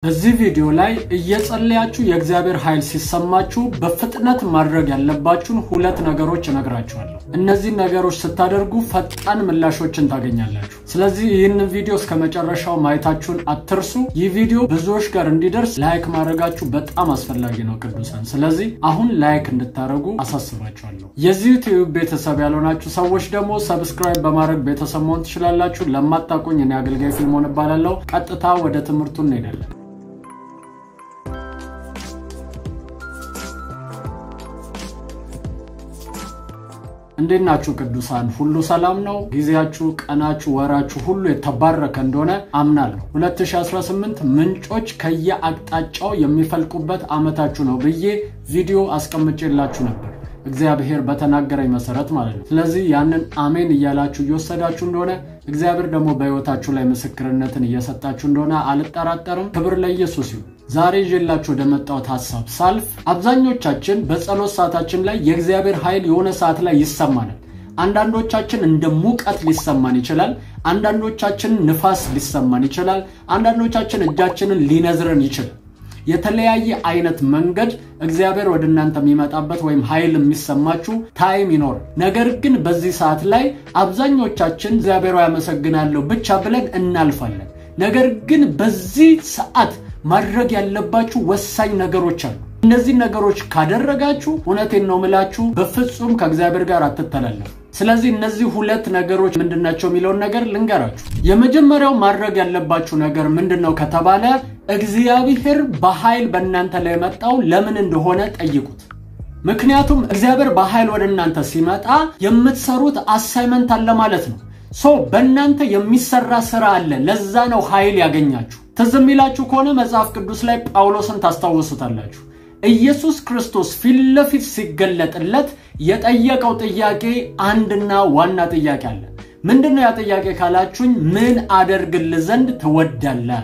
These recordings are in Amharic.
በዚህ ቪዲዮ ላይ እየጸለያችሁ የእግዚአብሔር ኃይል ሲሰማችሁ በፍጥነት ማድረግ ያለባችሁን ሁለት ነገሮች እነግራችኋለሁ። እነዚህ ነገሮች ስታደርጉ ፈጣን ምላሾችን ታገኛላችሁ። ስለዚህ ይህንን ቪዲዮ እስከመጨረሻው ማየታችሁን አትርሱ። ይህ ቪዲዮ ብዙዎች ጋር እንዲደርስ ላይክ ማድረጋችሁ በጣም አስፈላጊ ነው ቅዱሳን። ስለዚህ አሁን ላይክ እንድታደርጉ አሳስባችኋለሁ። የዚህ ዩቲዩብ ቤተሰብ ያልሆናችሁ ሰዎች ደግሞ ሰብስክራይብ በማድረግ ቤተሰብ መሆን ትችላላችሁ። ለማታውቁኝ እኔ አገልጋይ ፊልሞን እባላለሁ። ቀጥታ ወደ ትምህርቱ እንሄዳለን። እንዴት ናችሁ ቅዱሳን? ሁሉ ሰላም ነው? ጊዜያችሁ፣ ቀናችሁ፣ ወራችሁ ሁሉ የተባረከ እንደሆነ አምናለሁ። 2018 ምንጮች ከየአቅጣጫው የሚፈልቁበት አመታችሁ ነው ብዬ ቪዲዮ አስቀምጬላችሁ ነበር። እግዚአብሔር በተናገረኝ መሰረት ማለት ነው። ስለዚህ ያንን አሜን እያላችሁ እየወሰዳችሁ እንደሆነ እግዚአብሔር ደግሞ በህይወታችሁ ላይ ምስክርነትን እየሰጣችሁ እንደሆነ አልጠራጠርም። ክብር ለኢየሱስ ይሁን። ዛሬ ይዤላችሁ ወደመጣሁት ሐሳብ ሳልፍ አብዛኞቻችን በጸሎት ሰዓታችን ላይ የእግዚአብሔር ኃይል የሆነ ሰዓት ላይ ይሰማናል። አንዳንዶቻችን እንደ ሙቀት ሊሰማን ይችላል፣ አንዳንዶቻችን ንፋስ ሊሰማን ይችላል፣ አንዳንዶቻችን እጃችንን ሊነዝረን ይችላል። የተለያየ አይነት መንገድ እግዚአብሔር ወደናንተ የሚመጣበት ወይም ኃይል የሚሰማችሁ ታይም ይኖር። ነገር ግን በዚህ ሰዓት ላይ አብዛኞቻችን እግዚአብሔር ያመሰግናለሁ ብቻ ብለን እናልፋለን። ነገር ግን በዚህ ሰዓት ማድረግ ያለባችሁ ወሳኝ ነገሮች አሉ። እነዚህ ነገሮች ካደረጋችሁ እውነቴን ነው የምላችሁ በፍጹም ከእግዚአብሔር ጋር አትተላለፉ። ስለዚህ እነዚህ ሁለት ነገሮች ምንድናቸው የሚለውን ነገር ልንገራችሁ። የመጀመሪያው ማድረግ ያለባችሁ ነገር ምንድነው ከተባለ እግዚአብሔር በኃይል በእናንተ ላይ መጣው ለምን እንደሆነ ጠይቁት። ምክንያቱም እግዚአብሔር በኃይል ወደናንተ ሲመጣ የምትሰሩት አሳይመንት አለ ማለት ነው። በእናንተ የሚሰራ ስራ አለ። ለዛ ነው ኃይል ያገኛችሁ። ትዝም ይላችሁ ከሆነ መጽሐፍ ቅዱስ ላይ ጳውሎስን ታስታውሱታላችሁ። ኢየሱስ ክርስቶስ ፊትለፊት ሲገለጥለት የጠየቀው ጥያቄ አንድና ዋና ጥያቄ አለ። ምንድነው ያ ጥያቄ ካላችሁኝ ምን አደርግልህ ዘንድ ትወዳለህ?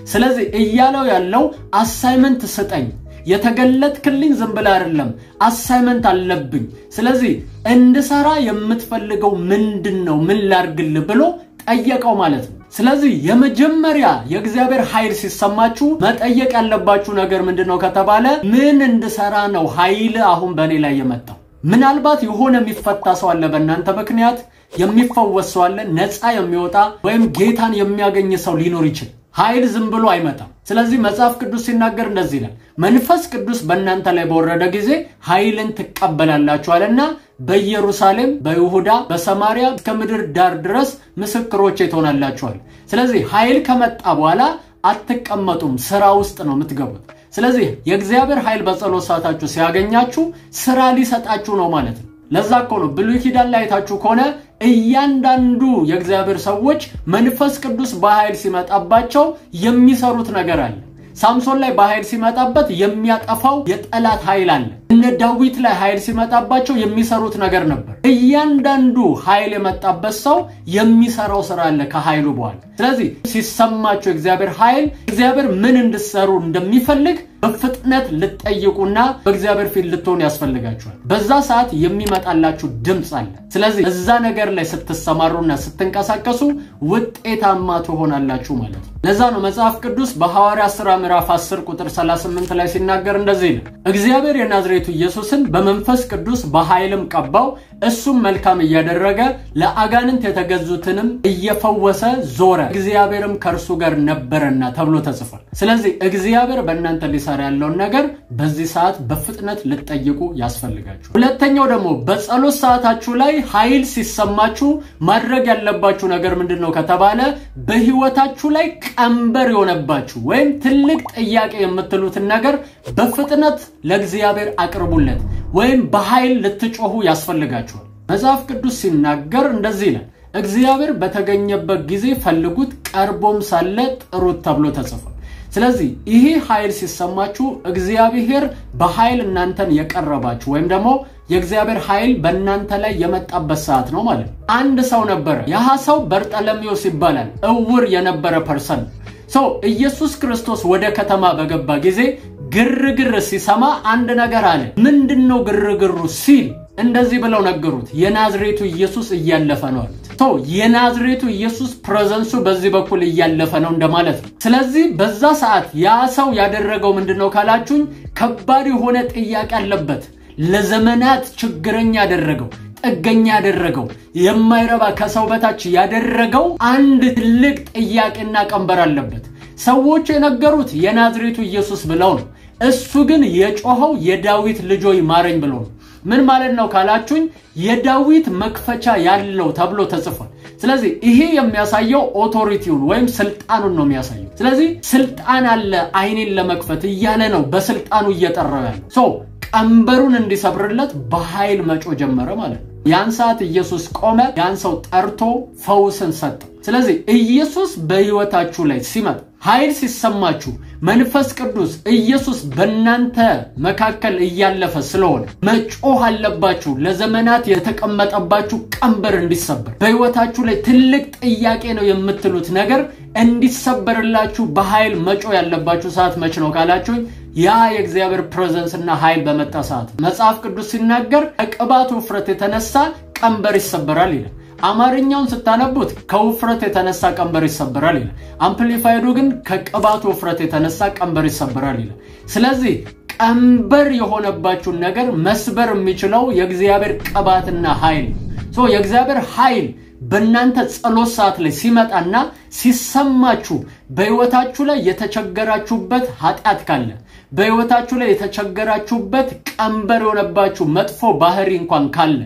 ስለዚህ እያለው ያለው አሳይመንት ስጠኝ፣ የተገለጥክልኝ ዝም ብለህ አይደለም፣ አሳይመንት አለብኝ። ስለዚህ እንድሰራ የምትፈልገው ምንድነው? ምን ላድርግልህ ብሎ ጠየቀው ማለት ነው። ስለዚህ የመጀመሪያ የእግዚአብሔር ኃይል ሲሰማችሁ መጠየቅ ያለባችሁ ነገር ምንድነው ከተባለ ምን እንድሰራ ነው ኃይል አሁን በእኔ ላይ የመጣው? ምናልባት የሆነ የሚፈታ ሰው አለ በእናንተ ምክንያት፣ የሚፈወስ ሰው አለ፣ ነፃ የሚወጣ ወይም ጌታን የሚያገኝ ሰው ሊኖር ይችላል። ኃይል ዝም ብሎ አይመጣም። ስለዚህ መጽሐፍ ቅዱስ ሲናገር እንደዚህ ይላል፣ መንፈስ ቅዱስ በእናንተ ላይ በወረደ ጊዜ ኃይልን ትቀበላላችሁ አለና በኢየሩሳሌም፣ በይሁዳ፣ በሰማሪያ እስከ ምድር ዳር ድረስ ምስክሮቼ ትሆናላችኋል። ስለዚህ ኃይል ከመጣ በኋላ አትቀመጡም፣ ስራ ውስጥ ነው የምትገቡት። ስለዚህ የእግዚአብሔር ኃይል በጸሎት ሰዓታችሁ ሲያገኛችሁ ስራ ሊሰጣችሁ ነው ማለት ነው። ለዛ እኮ ነው ብሉይ ኪዳን ላይ አይታችሁ ከሆነ እያንዳንዱ የእግዚአብሔር ሰዎች መንፈስ ቅዱስ በኃይል ሲመጣባቸው የሚሰሩት ነገር አለ። ሳምሶን ላይ በኃይል ሲመጣበት የሚያጠፋው የጠላት ኃይል አለ። እነ ዳዊት ላይ ኃይል ሲመጣባቸው የሚሰሩት ነገር ነበር። እያንዳንዱ ኃይል የመጣበት ሰው የሚሰራው ስራ አለ ከኃይሉ በኋላ። ስለዚህ ሲሰማችሁ እግዚአብሔር ኃይል እግዚአብሔር ምን እንድትሰሩ እንደሚፈልግ በፍጥነት ልትጠይቁና በእግዚአብሔር ፊት ልትሆኑ ያስፈልጋችኋል። በዛ ሰዓት የሚመጣላችሁ ድምጽ አለ። ስለዚህ እዛ ነገር ላይ ስትሰማሩና ስትንቀሳቀሱ ውጤታማ ትሆናላችሁ ማለት ነው። ለዛ ነው መጽሐፍ ቅዱስ በሐዋርያት ሥራ ምዕራፍ 10 ቁጥር 38 ላይ ሲናገር እንደዚህ ነው፣ እግዚአብሔር የናዝሬቱ ኢየሱስን በመንፈስ ቅዱስ በኃይልም ቀባው፣ እሱም መልካም እያደረገ ለአጋንንት የተገዙትንም እየፈወሰ ዞረ፣ እግዚአብሔርም ከእርሱ ጋር ነበረና ተብሎ ተጽፏል። ስለዚህ እግዚአብሔር በእናንተ ሊሰራ ያለውን ነገር በዚህ ሰዓት በፍጥነት ልትጠይቁ ያስፈልጋችሁ። ሁለተኛው ደግሞ በጸሎት ሰዓታችሁ ላይ ኃይል ሲሰማችሁ ማድረግ ያለባችሁ ነገር ምንድነው ከተባለ በህይወታችሁ ላይ ቀንበር የሆነባችሁ ወይም ትልቅ ጥያቄ የምትሉትን ነገር በፍጥነት ለእግዚአብሔር አቅርቡለት ወይም በኃይል ልትጮሁ ያስፈልጋችኋል። መጽሐፍ ቅዱስ ሲናገር እንደዚህ ይላል፣ እግዚአብሔር በተገኘበት ጊዜ ፈልጉት፣ ቀርቦም ሳለ ጥሩት ተብሎ ተጽፏል። ስለዚህ ይሄ ኃይል ሲሰማችሁ እግዚአብሔር በኃይል እናንተን የቀረባችሁ ወይም ደግሞ የእግዚአብሔር ኃይል በእናንተ ላይ የመጣበት ሰዓት ነው ማለት ነው። አንድ ሰው ነበር። ያ ሰው በርጠለሜዎስ ይባላል፣ እውር የነበረ ፐርሰን። ኢየሱስ ክርስቶስ ወደ ከተማ በገባ ጊዜ ግርግር ሲሰማ አንድ ነገር አለ። ምንድነው ግርግሩ ሲል እንደዚህ ብለው ነገሩት፣ የናዝሬቱ ኢየሱስ እያለፈ ነው አሉት። የናዝሬቱ ኢየሱስ ፕሬዘንሱ በዚህ በኩል እያለፈ ነው እንደማለት ነው ስለዚህ በዛ ሰዓት ያ ሰው ያደረገው ምንድነው ካላችሁኝ ከባድ የሆነ ጥያቄ አለበት ለዘመናት ችግረኛ ያደረገው ጥገኛ ያደረገው የማይረባ ከሰው በታች ያደረገው አንድ ትልቅ ጥያቄና ቀንበር አለበት ሰዎች የነገሩት የናዝሬቱ ኢየሱስ ብለው ነው እሱ ግን የጮኸው የዳዊት ልጆይ ማረኝ ብሎ ነው ምን ማለት ነው ካላችሁኝ የዳዊት መክፈቻ ያለው ተብሎ ተጽፏል ስለዚህ ይሄ የሚያሳየው ኦቶሪቲውን ወይም ስልጣኑን ነው የሚያሳየው ስለዚህ ስልጣን አለ አይኔን ለመክፈት ይያለ ነው በስልጣኑ እየጠራው ያለው ቀንበሩን እንዲሰብርለት በኃይል መጮ ጀመረ ማለት ነው ያን ሰዓት ኢየሱስ ቆመ ያን ሰው ጠርቶ ፈውስን ሰጠ ስለዚህ ኢየሱስ በህይወታችሁ ላይ ሲመጣ ኃይል ሲሰማችሁ መንፈስ ቅዱስ ኢየሱስ በእናንተ መካከል እያለፈ ስለሆነ መጮህ አለባችሁ ለዘመናት የተቀመጠባችሁ ቀንበር እንዲሰበር በህይወታችሁ ላይ ትልቅ ጥያቄ ነው የምትሉት ነገር እንዲሰበርላችሁ በኃይል መጮ ያለባችሁ ሰዓት መች ነው ካላችሁ ያ የእግዚአብሔር ፕሬዘንስ እና ኃይል በመጣ ሰዓት መጽሐፍ ቅዱስ ሲናገር ከቅባቱ ውፍረት የተነሳ ቀንበር ይሰበራል ይላል አማርኛውን ስታነቡት ከውፍረት የተነሳ ቀንበር ይሰበራል ይላል አምፕሊፋይዱ ግን ከቅባቱ ውፍረት የተነሳ ቀንበር ይሰበራል ይላል ስለዚህ ቀንበር የሆነባችሁ ነገር መስበር የሚችለው የእግዚአብሔር ቅባትና ኃይል የእግዚአብሔር ኃይል በእናንተ ጸሎት ሰዓት ላይ ሲመጣና ሲሰማችሁ በህይወታችሁ ላይ የተቸገራችሁበት ኃጢአት ካለ በህይወታችሁ ላይ የተቸገራችሁበት ቀንበር የሆነባችሁ መጥፎ ባህሪ እንኳን ካለ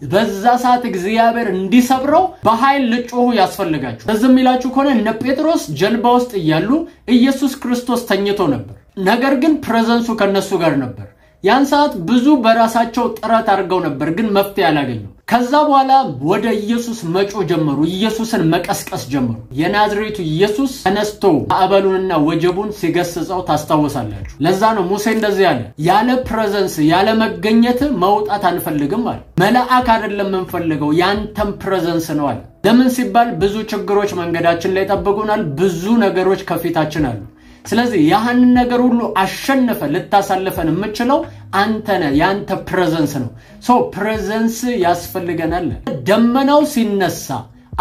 በዛ ሰዓት እግዚአብሔር እንዲሰብረው በኃይል ልጮሁ ያስፈልጋችሁ ለዝም ይላችሁ ከሆነ እነ ጴጥሮስ ጀልባ ውስጥ ይያሉ ኢየሱስ ክርስቶስ ተኝቶ ነበር ነገር ግን ፕሬዘንሱ ከነሱ ጋር ነበር ያን ሰዓት ብዙ በራሳቸው ጥረት አድርገው ነበር ግን መፍትሄ ያላገኙ ከዛ በኋላ ወደ ኢየሱስ መጮ ጀመሩ ኢየሱስን መቀስቀስ ጀመሩ የናዝሬቱ ኢየሱስ ተነስቶ አበሉንና ወጀቡን ሲገስጸው ታስታውሳላችሁ ለዛ ነው ሙሴ እንደዚህ ያለ ፕሬዘንስ ያለ መገኘት መውጣት አንፈልግም አለ መልአክ አይደለም እንፈልገው ያንተም ፕሬዘንስ ነው አለ ለምን ሲባል ብዙ ችግሮች መንገዳችን ላይ ተጠብቁናል ብዙ ነገሮች ከፊታችን አሉ ስለዚህ ያህን ነገር ሁሉ አሸነፈ ልታሳልፈን የምችለው አንተ ነህ ያንተ ፕሬዘንስ ነው ፕሬዘንስ ያስፈልገናል ደመናው ሲነሳ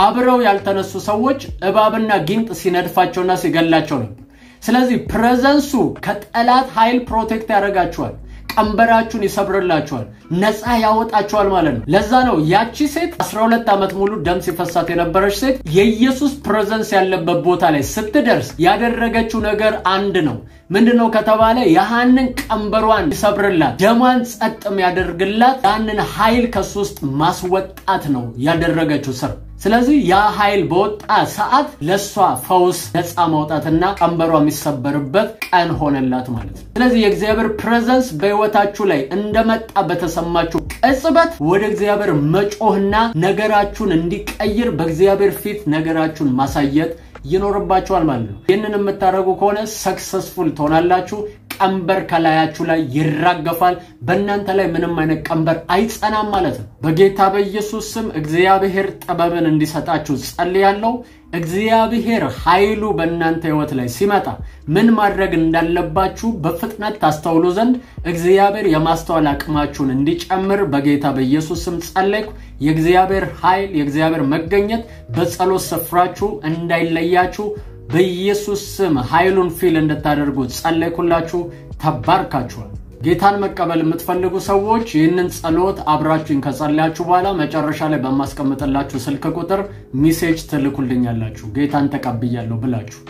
አብረው ያልተነሱ ሰዎች እባብና ጊንጥ ሲነድፋቸውና ሲገላቸው ነበር ስለዚህ ፕሬዘንሱ ከጠላት ኃይል ፕሮቴክት ያደርጋቸዋል ቀንበራችሁን ይሰብርላችኋል ነፃ ያወጣችኋል ማለት ነው ለዛ ነው ያቺ ሴት 12 አመት ሙሉ ደም ሲፈሳት የነበረች ሴት የኢየሱስ ፕሬዘንስ ያለበት ቦታ ላይ ስትደርስ ያደረገችው ነገር አንድ ነው ምንድነው ከተባለ ያንን ቀንበሯን ይሰብርላት ደሟን ጸጥም ያደርግላት ያንን ኃይል ከሱስት ማስወጣት ነው ያደረገችው ስራ ስለዚህ ያ ኃይል በወጣ ሰዓት ለሷ ፈውስ ነፃ ማውጣትና ቀንበሯ የሚሰበርበት ቀን ሆነላት ማለት ነው ስለዚህ የእግዚአብሔር ፕሬዘንስ በህይወታችሁ ላይ እንደመጣ በተሰማችሁ ቅጽበት ወደ እግዚአብሔር መጮህና ነገራችሁን እንዲቀይር በእግዚአብሔር ፊት ነገራችሁን ማሳየት ይኖርባችኋል ማለት ነው ይሄንን የምታረጉ ከሆነ ሰክሰስፉል ትሆናላችሁ ቀንበር ከላያችሁ ላይ ይራገፋል በእናንተ ላይ ምንም አይነት ቀንበር አይጸናም ማለት ነው በጌታ በኢየሱስ ስም እግዚአብሔር ጥበብን እንዲሰጣችሁ ጸልያለሁ እግዚአብሔር ኃይሉ በእናንተ ህይወት ላይ ሲመጣ ምን ማድረግ እንዳለባችሁ በፍጥነት ታስተውሉ ዘንድ እግዚአብሔር የማስተዋል አቅማችሁን እንዲጨምር በጌታ በኢየሱስ ስም ጸልይኩ የእግዚአብሔር ኃይል የእግዚአብሔር መገኘት በጸሎት ስፍራችሁ እንዳይለያችሁ በኢየሱስ ስም ኃይሉን ፊል እንድታደርጉ ጸልይኩላችሁ ተባርካችኋል ጌታን መቀበል የምትፈልጉ ሰዎች ይህንን ጸሎት አብራችሁን ከጸለያችሁ በኋላ መጨረሻ ላይ በማስቀምጥላችሁ ስልክ ቁጥር ሜሴጅ ትልኩልኛላችሁ ጌታን ተቀብያለሁ ብላችሁ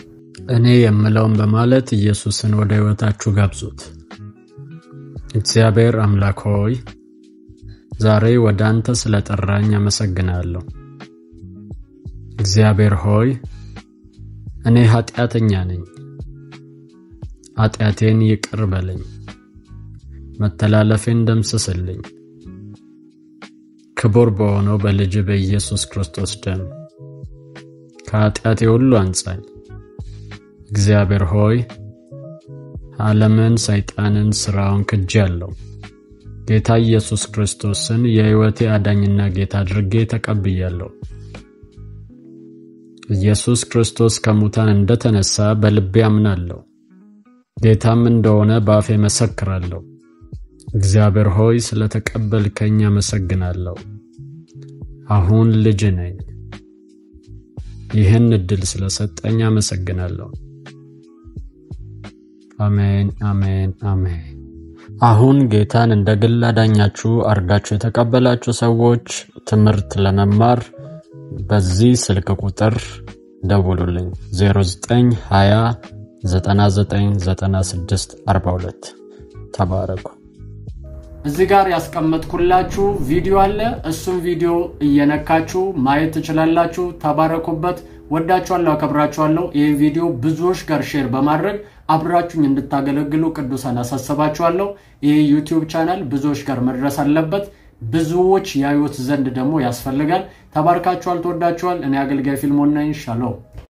እኔ የምለውን በማለት ኢየሱስን ወደ ህይወታችሁ ጋብዙት እግዚአብሔር አምላክ ሆይ ዛሬ ወደ አንተ ስለጠራኝ አመሰግናለሁ እግዚአብሔር ሆይ እኔ ኃጢአተኛ ነኝ ኃጢአቴን ይቅር በለኝ መተላለፌን ደምስስልኝ ክቡር በሆነው በልጅ በኢየሱስ ክርስቶስ ደም ከኃጢአቴ ሁሉ አንጻኝ እግዚአብሔር ሆይ ዓለምን ሰይጣንን ስራውን ክጄአለሁ ጌታ ኢየሱስ ክርስቶስን የሕይወቴ አዳኝና ጌታ አድርጌ ተቀብያለሁ ኢየሱስ ክርስቶስ ከሙታን እንደተነሳ በልቤ አምናለሁ ጌታም እንደሆነ በአፌ መሰክራለሁ እግዚአብሔር ሆይ ስለተቀበልከኝ አመሰግናለሁ አሁን ልጅ ነኝ ይህን እድል ስለሰጠኝ አመሰግናለሁ። አሜን አሜን አሜን። አሁን ጌታን እንደ ግል አዳኛችሁ አርጋችሁ የተቀበላችሁ ሰዎች ትምህርት ለመማር በዚህ ስልክ ቁጥር ደውሉልኝ 0920999642 ተባረኩ። እዚህ ጋር ያስቀመጥኩላችሁ ቪዲዮ አለ። እሱን ቪዲዮ እየነካችሁ ማየት ትችላላችሁ። ተባረኩበት። ወዳችኋለሁ፣ አከብራችኋለሁ። ይህ ቪዲዮ ብዙዎች ጋር ሼር በማድረግ አብራችሁኝ እንድታገለግሉ ቅዱሳን አሳስባችኋለሁ። ይህ ዩቲዩብ ቻናል ብዙዎች ጋር መድረስ አለበት። ብዙዎች ያዩት ዘንድ ደግሞ ያስፈልጋል። ተባርካችኋል፣ ተወዳችኋል። እኔ አገልጋይ ፊልሞን ነኝ። ሻሎም